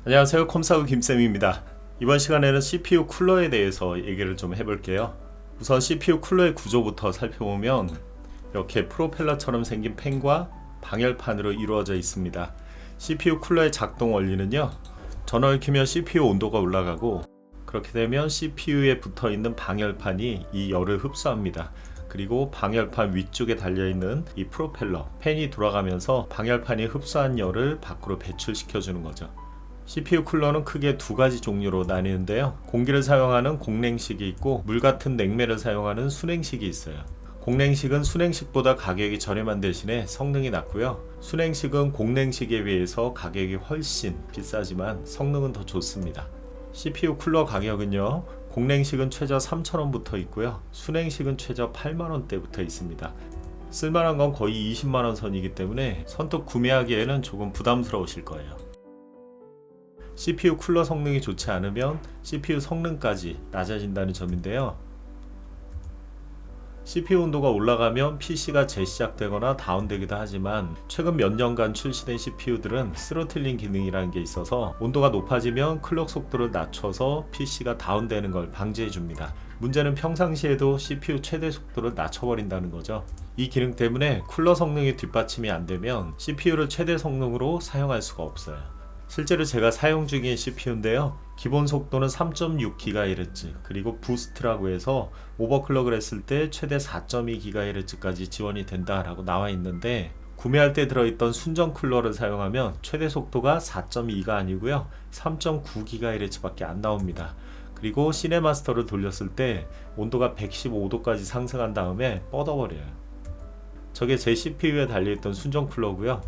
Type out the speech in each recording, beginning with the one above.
안녕하세요, 컴사우 김쌤입니다. 이번 시간에는 CPU 쿨러에 대해서 얘기를 좀 해볼게요. 우선 CPU 쿨러의 구조부터 살펴보면 이렇게 프로펠러처럼 생긴 팬과 방열판으로 이루어져 있습니다. CPU 쿨러의 작동 원리는요, 전원을 켜면 CPU 온도가 올라가고, 그렇게 되면 CPU에 붙어있는 방열판이 이 열을 흡수합니다. 그리고 방열판 위쪽에 달려있는 이 프로펠러 팬이 돌아가면서 방열판이 흡수한 열을 밖으로 배출시켜 주는 거죠. CPU 쿨러는 크게 두 가지 종류로 나뉘는데요, 공기를 사용하는 공냉식이 있고 물 같은 냉매를 사용하는 순냉식이 있어요. 공냉식은 순냉식보다 가격이 저렴한 대신에 성능이 낮고요, 순냉식은 공냉식에 비해서 가격이 훨씬 비싸지만 성능은 더 좋습니다. CPU 쿨러 가격은요, 공냉식은 최저 3,000원부터 있고요, 순냉식은 최저 8만원대부터 있습니다. 쓸만한 건 거의 20만원 선이기 때문에 선뜻 구매하기에는 조금 부담스러우실 거예요. CPU 쿨러 성능이 좋지 않으면 CPU 성능까지 낮아진다는 점인데요, CPU 온도가 올라가면 PC가 재시작되거나 다운되기도 하지만 최근 몇 년간 출시된 CPU들은 스로틀링 기능이라는 게 있어서 온도가 높아지면 클럭 속도를 낮춰서 PC가 다운되는 걸 방지해 줍니다. 문제는 평상시에도 CPU 최대 속도를 낮춰버린다는 거죠. 이 기능 때문에 쿨러 성능이 뒷받침이 안 되면 CPU를 최대 성능으로 사용할 수가 없어요. 실제로 제가 사용 중인 CPU인데요, 기본 속도는 3.6GHz, 그리고 부스트라고 해서 오버클럭을 했을 때 최대 4.2GHz까지 지원이 된다라고 나와 있는데, 구매할 때 들어있던 순정 쿨러를 사용하면 최대 속도가 4.2가 아니고요 3.9GHz 밖에 안 나옵니다. 그리고 시네마스터를 돌렸을 때 온도가 115도까지 상승한 다음에 뻗어버려요. 저게 제 CPU에 달려있던 순정 쿨러고요,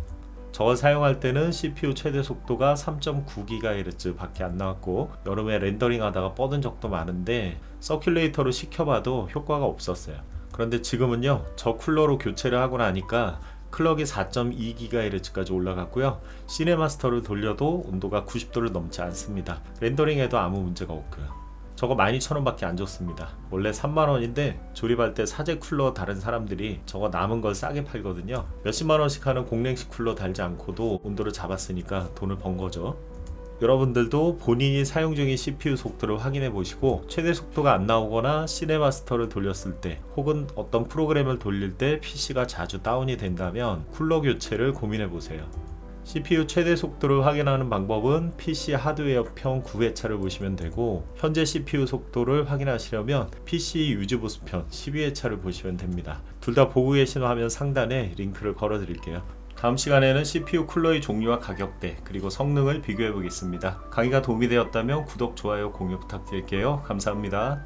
저걸 사용할 때는 CPU 최대 속도가 3.9GHz 밖에 안 나왔고 여름에 렌더링 하다가 뻗은 적도 많은데 서큘레이터로 식혀봐도 효과가 없었어요. 그런데 지금은요, 저 쿨러로 교체를 하고 나니까 클럭이 4.2GHz까지 올라갔고요, 시네마스터를 돌려도 온도가 90도를 넘지 않습니다. 렌더링에도 아무 문제가 없고요. 저거 12,000원 밖에 안 줬습니다. 원래 3만원인데 조립할 때 사제 쿨러 다른 사람들이 저거 남은 걸 싸게 팔거든요. 몇십만원씩 하는 공냉식 쿨러 달지 않고도 온도를 잡았으니까 돈을 번 거죠. 여러분들도 본인이 사용 중인 CPU 속도를 확인해 보시고, 최대 속도가 안 나오거나 시네마스터를 돌렸을 때 혹은 어떤 프로그램을 돌릴 때 PC가 자주 다운이 된다면 쿨러 교체를 고민해 보세요. CPU 최대 속도를 확인하는 방법은 PC 하드웨어편 9회차를 보시면 되고, 현재 CPU 속도를 확인하시려면 PC 유즈보스편 12회차를 보시면 됩니다. 둘 다 보고 계신 화면 상단에 링크를 걸어 드릴게요. 다음 시간에는 CPU 쿨러의 종류와 가격대, 그리고 성능을 비교해 보겠습니다. 강의가 도움이 되었다면 구독, 좋아요, 공유 부탁드릴게요. 감사합니다.